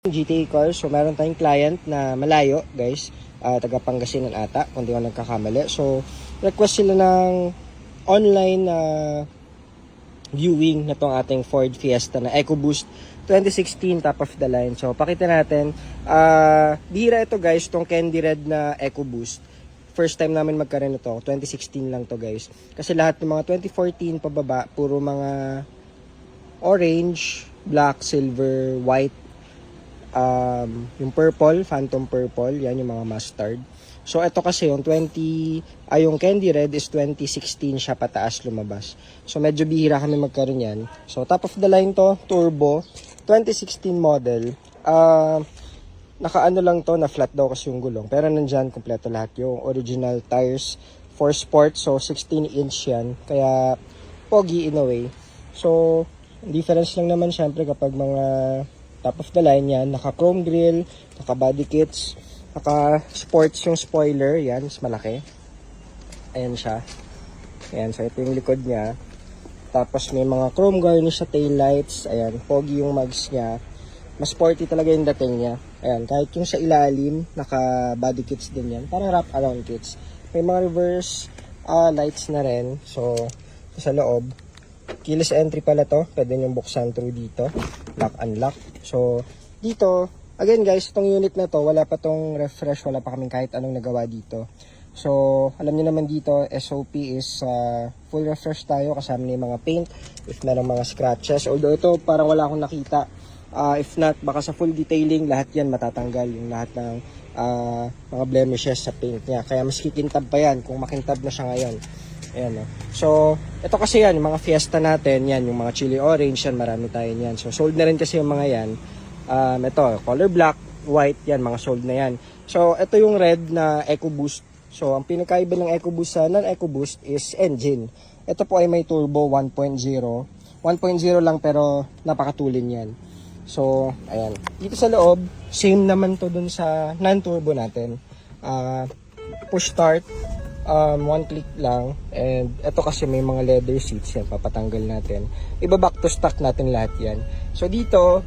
GTA cars. So meron tayong client na malayo, guys. Taga Pangasinan ata, kung di ako nagkakamali. So request sila ng online viewing na tong ating Ford Fiesta na EcoBoost 2016 top of the line. So pakita natin. Bihira ito, guys, tong candy red na EcoBoost. First time namin magkaroon ito. 2016 lang to, guys. Kasi lahat ng mga 2014 pababa, puro mga orange, black, silver, white, yung purple, phantom purple, yan yung mga mustard. So ito kasi yung yung candy red is 2016 siya pataas lumabas. So medyo bihira kami magkaroon yan. So top of the line to, turbo, 2016 model. Nakaano lang to, na flat daw kasi yung gulong. Pero nandyan, kompleto lahat yung original tires for sport. So 16 inch yan, kaya pogi in a way. So difference lang naman syempre kapag mga top of the line yan, naka chrome grille, naka body kits, naka sports yung spoiler, yan, mas malaki. Ayan siya. Ayan, so ito yung likod niya. Tapos may mga chrome garnish sa tail lights. Ayan, pogi yung mags niya. Mas sporty talaga yung dating niya. Ayan, kahit yung sa ilalim, naka body kits din yan. Parang wrap around kits. May mga reverse lights na rin. So, sa loob, keyless entry pala to. Pwede nyo buksan through dito. Lock, unlock. So, dito, again guys, itong unit na to, wala pa tong refresh. Wala pa kaming kahit anong nagawa dito. So, alam niyo naman dito, SOP is full refresh tayo. Kasama na yung mga paint. If merong mga scratches. Although ito, parang wala akong nakita. If not, baka sa full detailing, lahat yan matatanggal. Yung lahat ng mga blemishes sa paint niya. Kaya mas kikintab pa yan kung makintab na siya ngayon. Ayan, no? So, ito kasi yan, yung mga Fiesta natin, yan, yung mga chili orange, yan, marami tayo yan. So, sold na rin kasi yung mga yan. Ito, color black, white, yan, mga sold na yan. So, ito yung red na EcoBoost. So, ang pinakaiba ng EcoBoost sa non-EcoBoost is engine. Ito po ay may turbo 1.0. 1.0 lang pero napakatulin yan. So, ayan. Dito sa loob, same naman to dun sa non-turbo natin. Push start. One click lang, and ito kasi may mga leather seats yan, papatanggal natin, iba back to stock natin lahat yan. So dito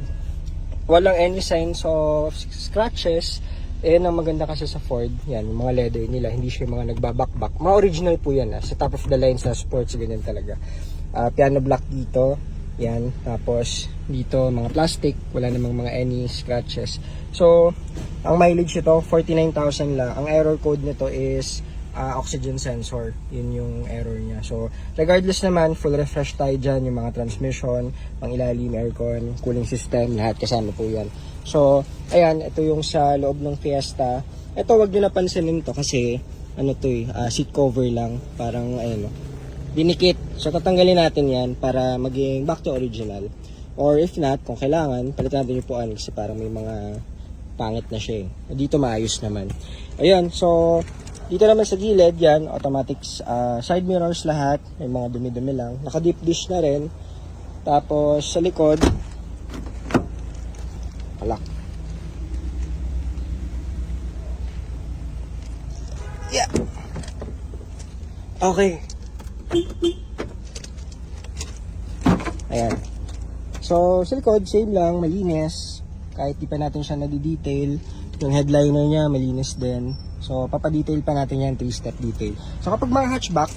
walang any signs of scratches. Ang maganda kasi sa Ford yan, yung mga leather nila hindi siya mga nagbabakbak, mga original po yan, sa top of the line sa sports, ganyan talaga. Piano black dito yan, tapos dito mga plastic, wala namang mga any scratches. So ang mileage nito 49,000 lang. Ang error code nito is oxygen sensor, yun yung error niya. So regardless naman, full refresh tayo dyan, yung mga transmission, pang ilalim, aircon, cooling system, lahat kasama po yan. So ayan, ito yung sa loob ng Fiesta. Ito wag nyo napansinin to kasi ano to seat cover lang, parang ayun, dinikit. So tatanggalin natin yan para maging back to original, or if not, kung kailangan palitan natin yung puan kasi parang may mga pangit na siya dito maayos naman. Ayan, so dito naman sa gilid, yan, automatic side mirrors lahat. May mga dumi-dumi lang. Naka-deep dish na rin. Tapos, sa likod, lock. Yeah. Okay. Ayan. So, sa likod, same lang, malinis. Kahit di pa natin siya nadi-detail. Yung headliner niya, malinis din. So, papadetail pa natin yan, 3-step detail. So, kapag mga hatchback,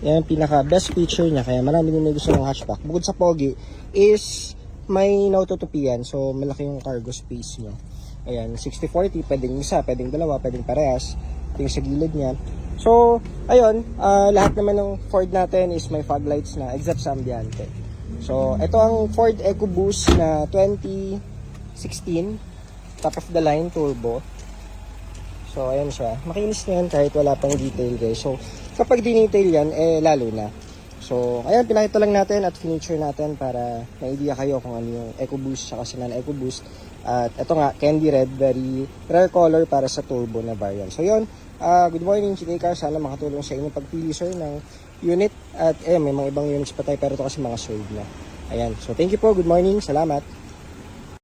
yan ang pinaka best feature niya. Kaya marami din may gusto ng hatchback. Bukod sa pogi, is may naututupian. So, malaki yung cargo space niya. Ayan, 60-40, pwedeng isa, pwedeng dalawa, pwedeng parehas. Ito yung sa gilid niya. So, ayun, lahat naman ng Ford natin is may fog lights na, except sa ambiente. So, ito ang Ford EcoBoost na 2016, top of the line, turbo. So, ayan siya. Makinis na yan kahit wala pang detail, guys. So, kapag dinetail yan, lalo na. So, ayan, pinakita lang natin at feature natin para may idea kayo kung ano yung EcoBoost sa kasi non-EcoBoost. At ito nga, candy red, very rare color para sa turbo na variant. So, yun. Good morning, GTA Car. Sana makatulong sa inyong pagpili, sir, ng unit. At, may mga ibang units pa tayo, pero ito kasi mga sold na. Ayan. So, thank you po. Good morning. Salamat.